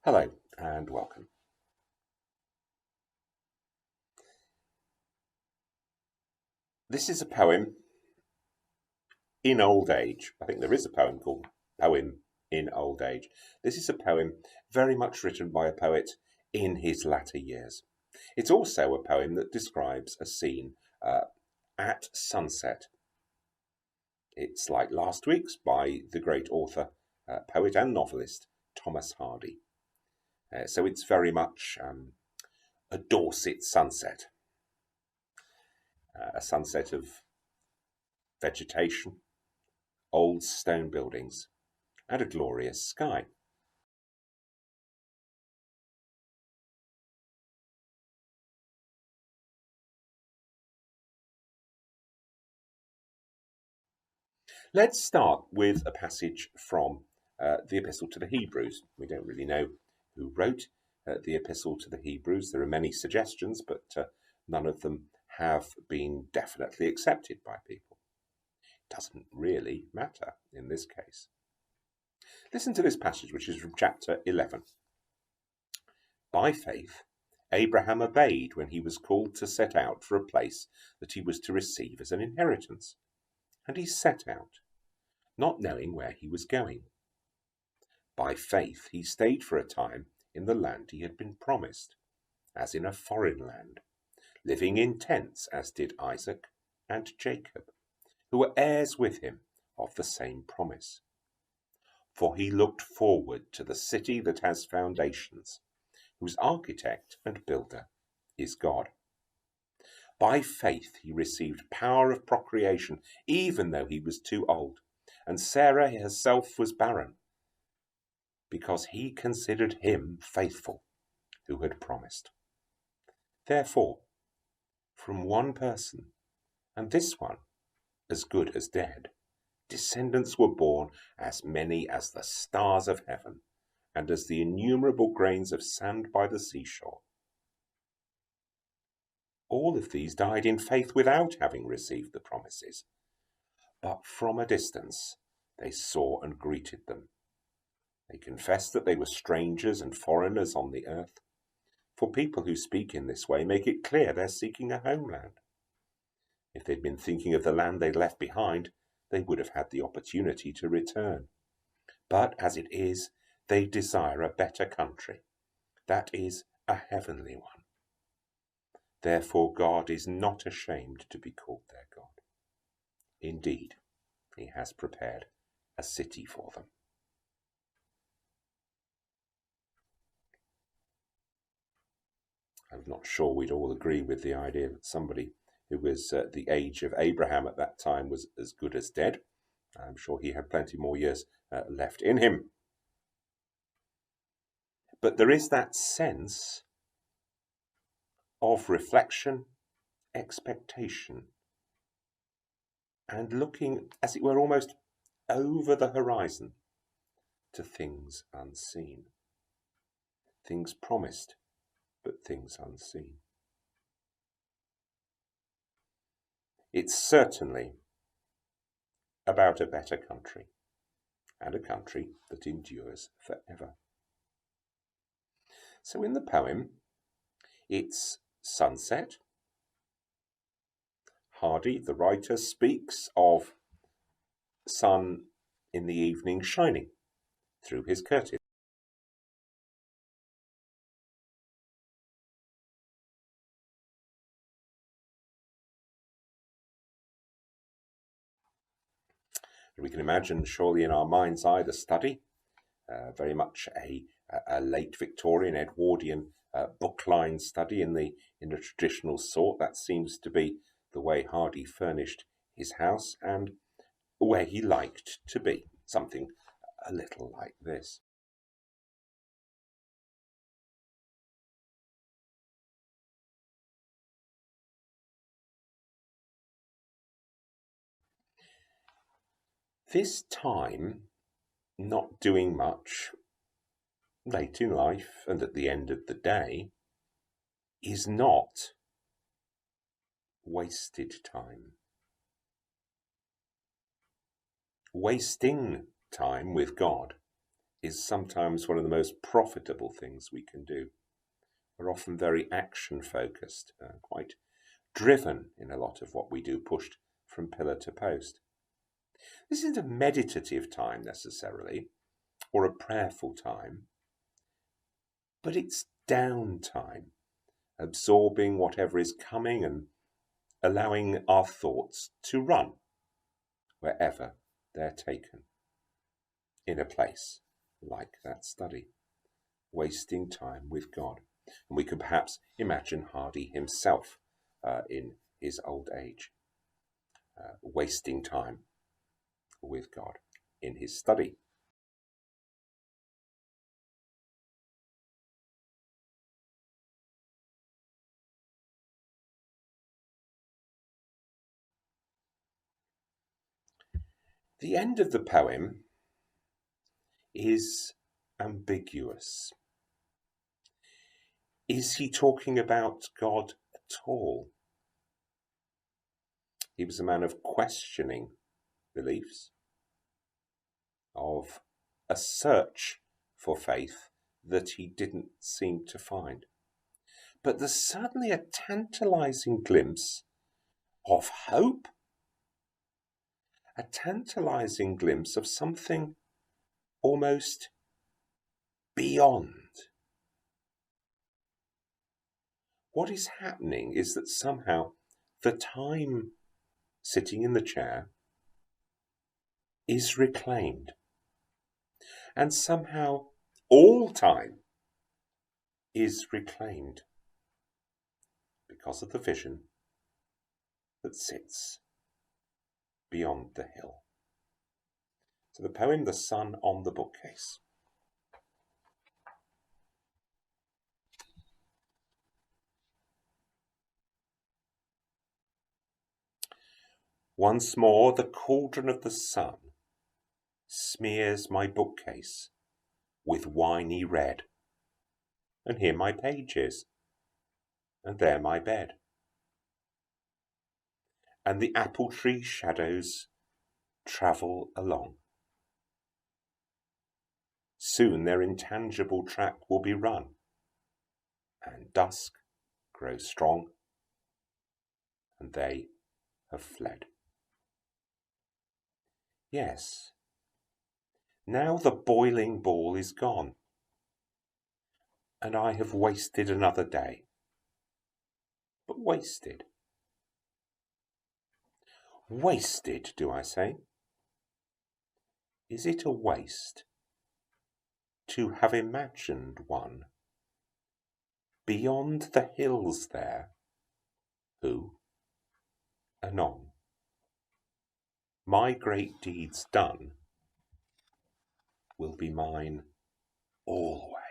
Hello and welcome. This is a poem in old age. I think there is a poem called Poem in Old Age. This is a poem very much written by a poet in his latter years. It's also a poem that describes a scene at sunset. It's like last week's by the great author, poet and novelist Thomas Hardy. So it's very much a Dorset sunset, a sunset of vegetation, old stone buildings, and a glorious sky. Let's start with a passage from the Epistle to the Hebrews. We don't really know who wrote the Epistle to the Hebrews. There are many suggestions, but none of them have been definitely accepted by people. It doesn't really matter in this case. Listen to this passage, which is from chapter 11. By faith, Abraham obeyed when he was called to set out for a place that he was to receive as an inheritance. And he set out, not knowing where he was going. By faith, he stayed for a time in the land he had been promised, as in a foreign land, living in tents, as did Isaac and Jacob, who were heirs with him of the same promise. For he looked forward to the city that has foundations, whose architect and builder is God. By faith, he received power of procreation, even though he was too old, and Sarah herself was barren, because he considered him faithful who had promised. Therefore, from one person, and this one as good as dead, descendants were born as many as the stars of heaven, and as the innumerable grains of sand by the seashore. All of these died in faith without having received the promises, but from a distance they saw and greeted them. They confessed that they were strangers and foreigners on the earth. For people who speak in this way make it clear they're seeking a homeland. If they'd been thinking of the land they'd left behind, they would have had the opportunity to return. But as it is, they desire a better country, that is, a heavenly one. Therefore God is not ashamed to be called their God. Indeed, he has prepared a city for them. I'm not sure we'd all agree with the idea that somebody who was at the age of Abraham at that time was as good as dead. I'm sure he had plenty more years left in him. But there is that sense of reflection, expectation, and looking, as it were, almost over the horizon to things unseen. Things promised, but things unseen. It's certainly about a better country, and a country that endures forever. So in the poem, it's sunset. Hardy, the writer, speaks of sun in the evening shining through his curtain. We can imagine, surely, in our mind's eye, the study, very much a late Victorian Edwardian bookline study in the traditional sort. That seems to be the way Hardy furnished his house and where he liked to be, something a little like this. This time, not doing much, late in life and at the end of the day, is not wasted time. Wasting time with God is sometimes one of the most profitable things we can do. We're often very action-focused, quite driven in a lot of what we do, pushed from pillar to post. This isn't a meditative time necessarily, or a prayerful time, but it's downtime, absorbing whatever is coming and allowing our thoughts to run wherever they're taken. In a place like that study, wasting time with God. And we could perhaps imagine Hardy himself in his old age, wasting time with God in his study. The end of the poem is ambiguous. Is he talking about God at all? He was a man of questioning beliefs, of a search for faith that he didn't seem to find. But there's certainly a tantalizing glimpse of hope, a tantalizing glimpse of something almost beyond. What is happening is that somehow the time sitting in the chair is reclaimed. And somehow all time is reclaimed because of the vision that sits beyond the hill. So the poem, The Sun on the Bookcase. Once more the cauldron of the sun smears my bookcase with winey red, and here my page is, and there my bed, and the apple tree shadows travel along. Soon their intangible track will be run, and dusk grows strong, and they have fled. Yes, now the boiling ball is gone, and I have wasted another day. But wasted. Wasted, do I say? Is it a waste to have imagined one beyond the hills there, who, anon, my great deeds done, will be mine always?